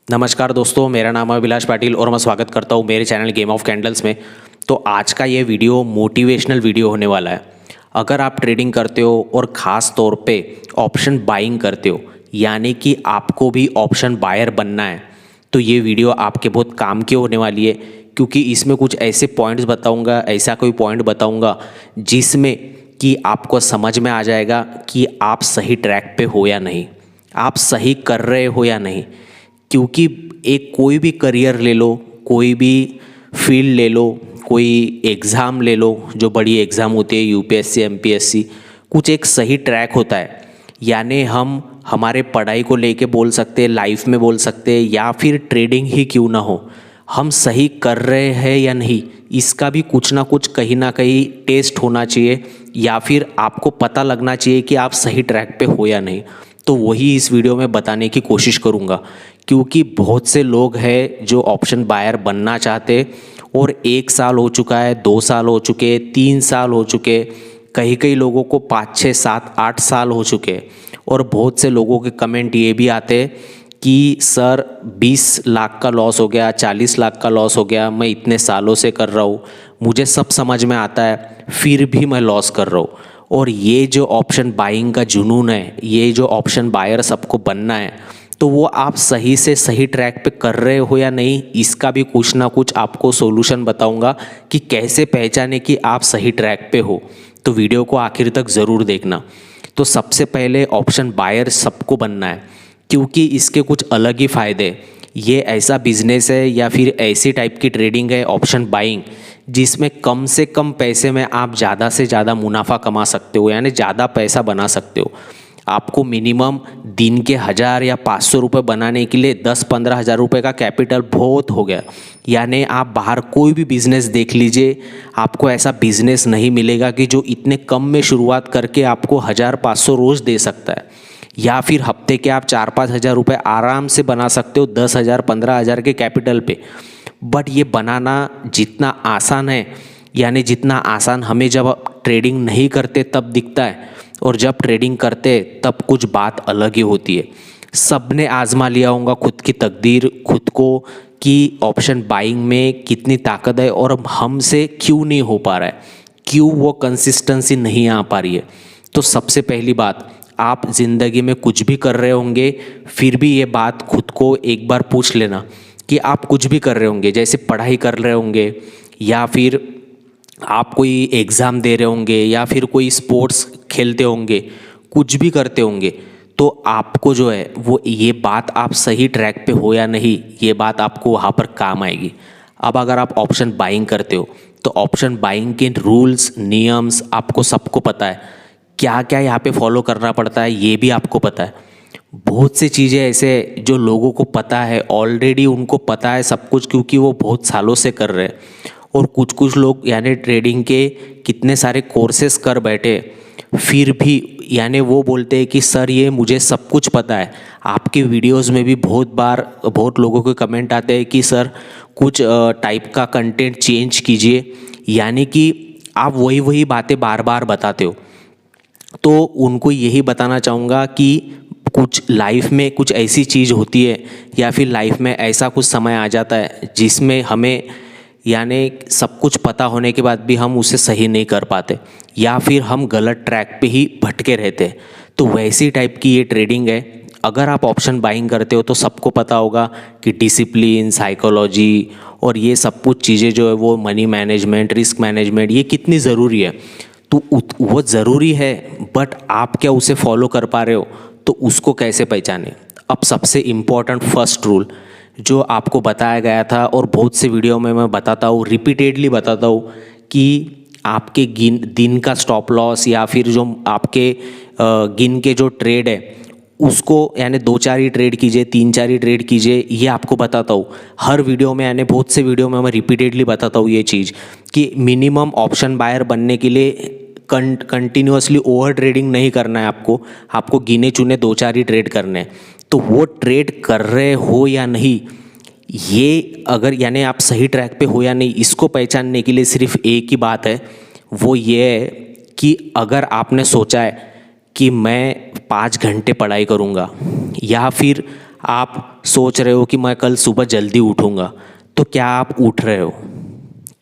नमस्कार दोस्तों, मेरा नाम है अभिलाष पाटिल और मैं स्वागत करता हूँ मेरे चैनल गेम ऑफ कैंडल्स में। तो आज का ये वीडियो मोटिवेशनल वीडियो होने वाला है। अगर आप ट्रेडिंग करते हो और ख़ास तौर पे ऑप्शन बाइंग करते हो, यानी कि आपको भी ऑप्शन बायर बनना है, तो ये वीडियो आपके बहुत काम की होने वाली है, क्योंकि इसमें कुछ ऐसे पॉइंट्स बताऊँगा, ऐसा कोई पॉइंट बताऊँगा जिसमें कि आपको समझ में आ जाएगा कि आप सही ट्रैक पे हो या नहीं, आप सही कर रहे हो या नहीं। क्योंकि एक कोई भी करियर ले लो, कोई भी फील्ड ले लो, कोई एग्ज़ाम ले लो, जो बड़ी एग्ज़ाम होती है यूपीएससी एमपीएससी, कुछ एक सही ट्रैक होता है। यानी हम हमारे पढ़ाई को लेके बोल सकते हैं, लाइफ में बोल सकते हैं, या फिर ट्रेडिंग ही क्यों ना हो, हम सही कर रहे हैं या नहीं, इसका भी कुछ ना कुछ कहीं ना कहीं टेस्ट होना चाहिए, या फिर आपको पता लगना चाहिए कि आप सही ट्रैक पे हो या नहीं। तो वही इस वीडियो में बताने की कोशिश करूँगा, क्योंकि बहुत से लोग हैं जो ऑप्शन बायर बनना चाहते और 1 साल हो चुका है, 2 साल हो चुके, 3 साल हो चुके, कई कई लोगों को 5 6 7 8 साल हो चुके। और बहुत से लोगों के कमेंट ये भी आते हैं कि सर 20 लाख का लॉस हो गया, 40 लाख का लॉस हो गया, मैं इतने सालों से कर रहा हूँ, मुझे सब समझ में आता है, फिर भी मैं लॉस कर रहा हूँ। और ये जो ऑप्शन बाइंग का जुनून है, ये जो ऑप्शन बायर सबको बनना है, तो वो आप सही से सही ट्रैक पे कर रहे हो या नहीं, इसका भी कुछ ना कुछ आपको सॉल्यूशन बताऊंगा कि कैसे पहचाने कि आप सही ट्रैक पे हो। तो वीडियो को आखिर तक ज़रूर देखना। तो सबसे पहले ऑप्शन बायर सबको बनना है, क्योंकि इसके कुछ अलग ही फ़ायदे। ये ऐसा बिजनेस है या फिर ऐसी टाइप की ट्रेडिंग है ऑप्शन बाइंग, जिसमें कम से कम पैसे में आप ज़्यादा से ज़्यादा मुनाफा कमा सकते हो, यानी ज़्यादा पैसा बना सकते हो। आपको मिनिमम दिन के 1000 या 500 रुपये बनाने के लिए 10-15 हज़ार रुपये का कैपिटल बहुत हो गया। यानी आप बाहर कोई भी बिज़नेस देख लीजिए, आपको ऐसा बिज़नेस नहीं मिलेगा कि जो इतने कम में शुरुआत करके आपको 1000-500 रोज़ दे सकता है, या फिर हफ्ते के आप 4-5 हज़ार रुपये आराम से बना सकते हो 10,000 15,000 के कैपिटल पे। बट ये बनाना जितना आसान है, यानी जितना आसान हमें जब ट्रेडिंग नहीं करते तब दिखता है, और जब ट्रेडिंग करते तब कुछ बात अलग ही होती है। सब ने आजमा लिया होगा खुद की तकदीर, खुद को, कि ऑप्शन बाइंग में कितनी ताकत है और हमसे क्यों नहीं हो पा रहा है, क्यों वो कंसिस्टेंसी नहीं आ पा रही है। तो सबसे पहली बात, आप ज़िंदगी में कुछ भी कर रहे होंगे, फिर भी ये बात खुद को एक बार पूछ लेना कि आप कुछ भी कर रहे होंगे, जैसे पढ़ाई कर रहे होंगे, या फिर आप कोई एग्ज़ाम दे रहे होंगे, या फिर कोई स्पोर्ट्स खेलते होंगे, कुछ भी करते होंगे, तो आपको जो है वो ये बात आप सही ट्रैक पे हो या नहीं, ये बात आपको वहाँ पर काम आएगी। अब अगर आप ऑप्शन बाइंग करते हो, तो ऑप्शन बाइंग के रूल्स नियम्स आपको सबको पता है, क्या क्या यहाँ पे फॉलो करना पड़ता है ये भी आपको पता है। बहुत सी चीज़ें ऐसे जो लोगों को पता है ऑलरेडी, उनको पता है सब कुछ, क्योंकि वो बहुत सालों से कर रहे हैं। और कुछ कुछ लोग यानी ट्रेडिंग के कितने सारे कोर्सेस कर बैठे, फिर भी यानी वो बोलते हैं कि सर ये मुझे सब कुछ पता है। आपके वीडियोस में भी बहुत बार बहुत लोगों के कमेंट आते हैं कि सर कुछ टाइप का कंटेंट चेंज कीजिए, यानी कि आप वही वही बातें बार बार बताते हो। तो उनको यही बताना चाहूँगा कि कुछ लाइफ में कुछ ऐसी चीज़ होती है, या फिर लाइफ में ऐसा कुछ समय आ जाता है जिसमें हमें यानी सब कुछ पता होने के बाद भी हम उसे सही नहीं कर पाते, या फिर हम गलत ट्रैक पे ही भटके रहते हैं। तो वैसी टाइप की ये ट्रेडिंग है। अगर आप ऑप्शन बाइंग करते हो तो सबको पता होगा कि डिसिप्लिन, साइकोलॉजी और ये सब कुछ चीज़ें जो है वो मनी मैनेजमेंट, रिस्क मैनेजमेंट, ये कितनी ज़रूरी है। तो वो ज़रूरी है, बट आप क्या उसे फॉलो कर पा रहे हो, तो उसको कैसे पहचाने। अब सबसे इम्पोर्टेंट फर्स्ट रूल जो आपको बताया गया था, और बहुत से वीडियो में मैं बताता हूँ, रिपीटेडली बताता हूँ, कि आपके दिन का स्टॉप लॉस, या फिर जो आपके गिन के जो ट्रेड है उसको यानी 2-4 ही ट्रेड कीजिए, 3-4 ही ट्रेड कीजिए, ये आपको बताता हूँ हर वीडियो में। यानी बहुत से वीडियो में मैं रिपीटेडली बताता हूँ ये चीज़, कि मिनिमम ऑप्शन बायर बनने के लिए कंटिन्यूसली ओवर ट्रेडिंग नहीं करना है आपको गिने चुने 2-4 ही ट्रेड करने हैं। तो वो ट्रेड कर रहे हो या नहीं, ये अगर यानी आप सही ट्रैक पे हो या नहीं, इसको पहचानने के लिए सिर्फ एक ही बात है, वो ये है कि अगर आपने सोचा है कि मैं 5 घंटे पढ़ाई करूँगा, या फिर आप सोच रहे हो कि मैं कल सुबह जल्दी उठूँगा, तो क्या आप उठ रहे हो?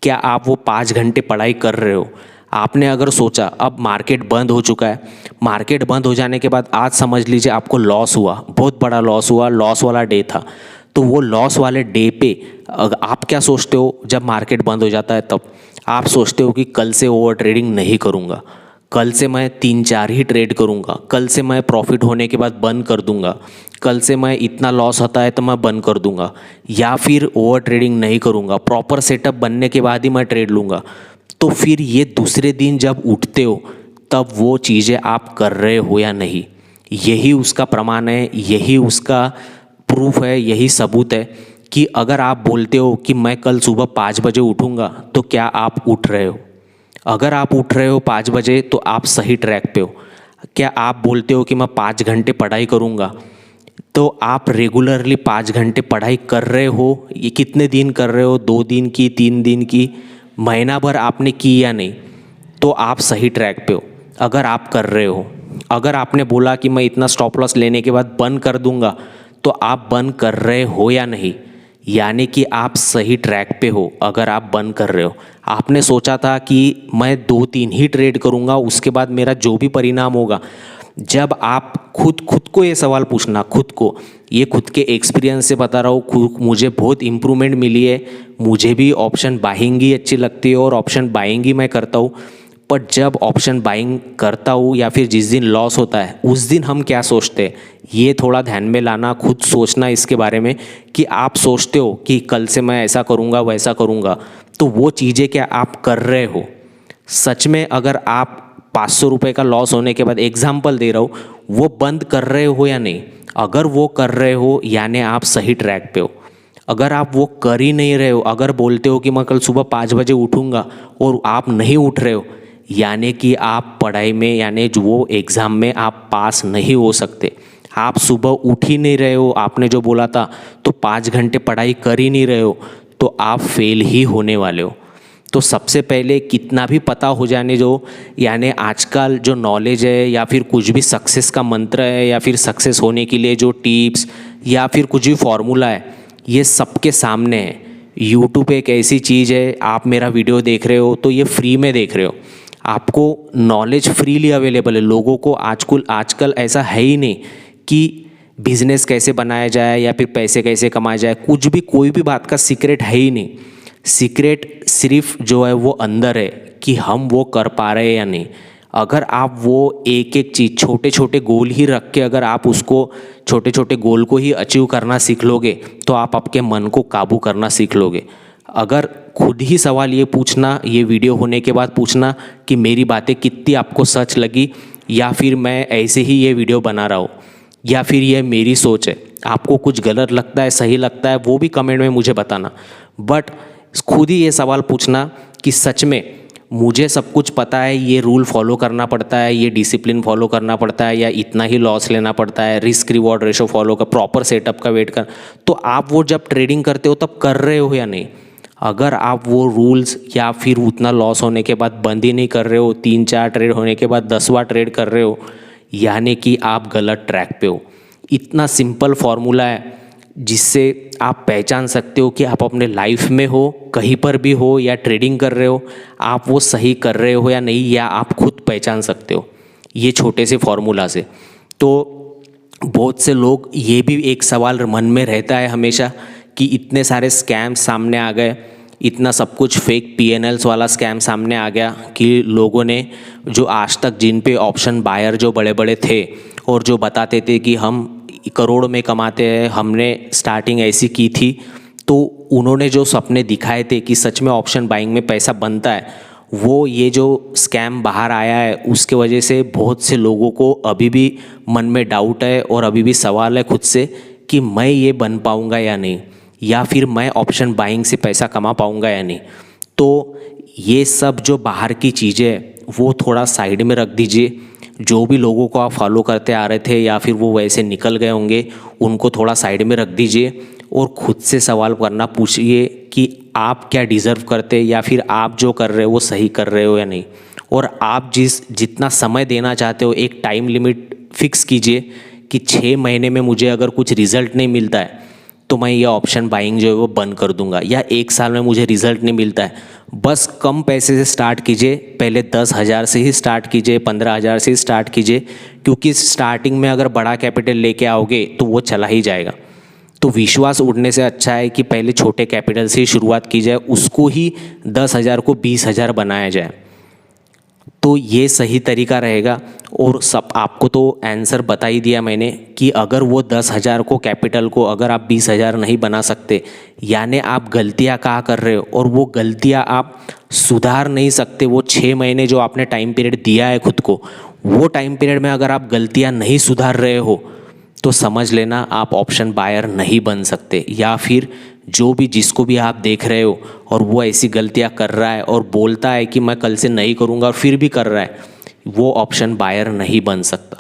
क्या आप वो 5 घंटे पढ़ाई कर रहे हो? आपने अगर सोचा अब मार्केट बंद हो चुका है, मार्केट बंद हो जाने के बाद आज समझ लीजिए आपको लॉस हुआ, बहुत बड़ा लॉस हुआ, लॉस वाला डे था। तो वो लॉस वाले डे पे आप क्या सोचते हो जब मार्केट बंद हो जाता है? तब आप सोचते हो कि कल से ओवर ट्रेडिंग नहीं करूँगा, कल से मैं 3-4 ही ट्रेड करूँगा, कल से मैं प्रॉफिट होने के बाद बंद कर दूँगा, कल से मैं इतना लॉस होता है तो मैं बंद कर दूँगा, या फिर ओवर ट्रेडिंग नहीं करूँगा, प्रॉपर सेटअप बनने के बाद ही मैं ट्रेड लूँगा। तो फिर ये दूसरे दिन जब उठते हो तब वो चीज़ें आप कर रहे हो या नहीं, यही उसका प्रमाण है, यही उसका प्रूफ है, यही सबूत है कि अगर आप बोलते हो कि मैं कल सुबह 5 बजे उठूँगा, तो क्या आप उठ रहे हो? अगर आप उठ रहे हो 5 बजे तो आप सही ट्रैक पे हो। क्या आप बोलते हो कि मैं 5 घंटे पढ़ाई करूँगा, तो आप रेगुलरली 5 घंटे पढ़ाई कर रहे हो? ये कितने दिन कर रहे हो? 2 दिन की, 3 दिन की, महीना भर आपने की या नहीं? तो आप सही ट्रैक पे हो अगर आप कर रहे हो। अगर आपने बोला कि मैं इतना स्टॉप लॉस लेने के बाद बंद कर दूंगा, तो आप बंद कर रहे हो या नहीं? यानी कि आप सही ट्रैक पे हो अगर आप बंद कर रहे हो। आपने सोचा था कि मैं 2-3 ही ट्रेड करूंगा, उसके बाद मेरा जो भी परिणाम होगा। जब आप खुद को ये सवाल पूछना, खुद को, ये खुद के एक्सपीरियंस से बता रहा हूँ, खुद मुझे बहुत इम्प्रूवमेंट मिली है, मुझे भी ऑप्शन बाइंग ही अच्छी लगती है और ऑप्शन बाइंग ही मैं करता हूँ। पर जब ऑप्शन बाइंग करता हूँ या फिर जिस दिन लॉस होता है उस दिन हम क्या सोचते हैं, ये थोड़ा ध्यान में लाना, खुद सोचना इसके बारे में कि आप सोचते हो कि कल से मैं ऐसा करूँगा वैसा करूँगा, तो वो चीज़ें क्या आप कर रहे हो? सच में अगर आप 500 रुपये का लॉस होने के बाद, एग्जाम्पल दे रहा हूँ, वो बंद कर रहे हो या नहीं? अगर वो कर रहे हो यानी आप सही ट्रैक पे हो। अगर आप वो कर ही नहीं रहे हो, अगर बोलते हो कि मैं कल सुबह 5 बजे उठूँगा और आप नहीं उठ रहे हो, यानी कि आप पढ़ाई में, यानी जो वो एग्ज़ाम में आप पास नहीं हो सकते। आप सुबह उठ ही नहीं रहे हो, आपने जो बोला था, तो 5 घंटे पढ़ाई कर ही नहीं रहे हो, तो आप फेल ही होने वाले हो। तो सबसे पहले कितना भी पता हो जाने जो, यानी आजकल जो नॉलेज है या फिर कुछ भी सक्सेस का मंत्र है या फिर सक्सेस होने के लिए जो टिप्स या फिर कुछ भी फॉर्मूला है, ये सबके सामने है। यूट्यूब एक ऐसी चीज़ है, आप मेरा वीडियो देख रहे हो तो ये फ्री में देख रहे हो, आपको नॉलेज फ्रीली अवेलेबल है। लोगों को आजकल ऐसा है ही नहीं कि बिजनेस कैसे बनाया जाए या फिर पैसे कैसे कमाया जाए, कुछ भी, कोई भी बात का सीक्रेट है ही नहीं। सीक्रेट सिर्फ जो है वो अंदर है कि हम वो कर पा रहे हैं या नहीं। अगर आप वो एक एक चीज़, छोटे छोटे गोल ही रख के अगर आप उसको, छोटे छोटे गोल को ही अचीव करना सीख लोगे, तो आप आपके मन को काबू करना सीख लोगे। अगर खुद ही सवाल ये पूछना, ये वीडियो होने के बाद पूछना कि मेरी बातें कितनी आपको सच लगी, या फिर मैं ऐसे ही ये वीडियो बना रहा हूँ, या फिर ये मेरी सोच है। आपको कुछ गलत लगता है, सही लगता है, वो भी कमेंट में मुझे बताना। बट खुद ही ये सवाल पूछना कि सच में मुझे सब कुछ पता है, ये रूल फॉलो करना पड़ता है, ये डिसिप्लिन फॉलो करना पड़ता है, या इतना ही लॉस लेना पड़ता है, रिस्क रिवॉर्ड रेशो फॉलो कर, प्रॉपर सेटअप का वेट कर। तो आप वो जब ट्रेडिंग करते हो तब कर रहे हो या नहीं? अगर आप वो रूल्स या फिर उतना लॉस होने के बाद बंद ही नहीं कर रहे हो, 3-4 ट्रेड होने के बाद 10वां ट्रेड कर रहे हो, यानी कि आप गलत ट्रैक पे हो। इतना सिंपल फॉर्मूला है जिससे आप पहचान सकते हो कि आप अपने लाइफ में हो, कहीं पर भी हो, या ट्रेडिंग कर रहे हो, आप वो सही कर रहे हो या नहीं, या आप खुद पहचान सकते हो ये छोटे से फॉर्मूला से। तो बहुत से लोग, ये भी एक सवाल मन में रहता है हमेशा कि इतने सारे स्कैम सामने आ गए, इतना सब कुछ फेक PNLs वाला स्कैम सामने आ गया कि लोगों ने, जो आज तक जिन पे ऑप्शन बायर जो बड़े बड़े थे और जो बताते थे कि हम करोड़ में कमाते हैं, हमने स्टार्टिंग ऐसी की थी, तो उन्होंने जो सपने दिखाए थे कि सच में ऑप्शन बाइंग में पैसा बनता है, वो ये जो स्कैम बाहर आया है उसके वजह से बहुत से लोगों को अभी भी मन में डाउट है और अभी भी सवाल है खुद से कि मैं ये बन पाऊँगा या नहीं, या फिर मैं ऑप्शन बाइंग से पैसा कमा पाऊँगा या नहीं। तो ये सब जो बाहर की चीज़ें हैं वो थोड़ा साइड में रख दीजिए। जो भी लोगों को आप फॉलो करते आ रहे थे या फिर वो वैसे निकल गए होंगे, उनको थोड़ा साइड में रख दीजिए और खुद से सवाल करना पूछिए कि आप क्या डिज़र्व करते, या फिर आप जो कर रहे हो वो सही कर रहे हो या नहीं। और आप जितना समय देना चाहते हो, एक टाइम लिमिट फिक्स कीजिए कि 6 महीने में मुझे अगर कुछ रिज़ल्ट नहीं मिलता है तो मैं ये ऑप्शन बाइंग जो है वो बंद कर दूंगा, या 1 साल में मुझे रिजल्ट नहीं मिलता है, बस कम पैसे से स्टार्ट कीजिए, पहले 10,000 से ही स्टार्ट कीजिए, 15,000 से ही स्टार्ट कीजिए, क्योंकि स्टार्टिंग में अगर बड़ा कैपिटल लेके आओगे तो वो चला ही जाएगा। तो विश्वास उड़ने से अच्छा है कि पहले छोटे कैपिटल से ही शुरुआत की जाए, उसको ही 10,000 को 20,000 बनाया जाए। तो ये सही तरीका रहेगा। और सब आपको तो आंसर बता ही दिया मैंने कि अगर वो 10,000 को कैपिटल को अगर आप 20,000 नहीं बना सकते, यानी आप गलतियाँ कहाँ कर रहे हो और वो गलतियाँ आप सुधार नहीं सकते, वो 6 महीने जो आपने टाइम पीरियड दिया है खुद को, वो टाइम पीरियड में अगर आप गलतियाँ नहीं सुधार रहे हो तो समझ लेना आप ऑप्शन बायर नहीं बन सकते। या फिर जो भी जिसको भी आप देख रहे हो और वो ऐसी गलतियां कर रहा है और बोलता है कि मैं कल से नहीं करूँगा और फिर भी कर रहा है, वो ऑप्शन बायर नहीं बन सकता।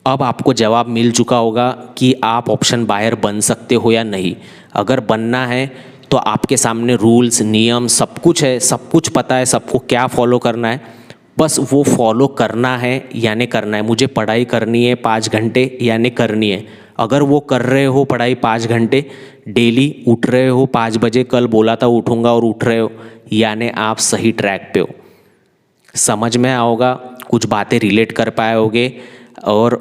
अब आपको जवाब मिल चुका होगा कि आप ऑप्शन बायर बन सकते हो या नहीं। अगर बनना है तो आपके सामने रूल्स नियम सब कुछ है, सब कुछ पता है सबको क्या फॉलो करना है, बस वो फॉलो करना है यानी करना है। मुझे पढ़ाई करनी है 5 घंटे यानी करनी है। अगर वो कर रहे हो पढ़ाई 5 घंटे डेली, उठ रहे हो 5 बजे, कल बोला था उठूँगा और उठ रहे हो, यानी आप सही ट्रैक पे हो। समझ में आओगा, कुछ बातें रिलेट कर पाए होगे, और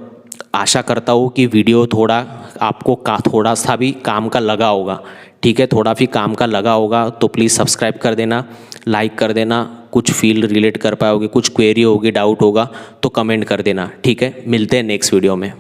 आशा करता हूँ कि वीडियो थोड़ा आपको थोड़ा सा भी काम का लगा होगा। ठीक है, थोड़ा भी काम का लगा होगा तो प्लीज़ सब्सक्राइब कर देना, लाइक कर देना। कुछ फील रिलेट कर पाओगे, कुछ क्वेरी होगी, डाउट होगा तो कमेंट कर देना। ठीक है, मिलते हैं नेक्स्ट वीडियो में।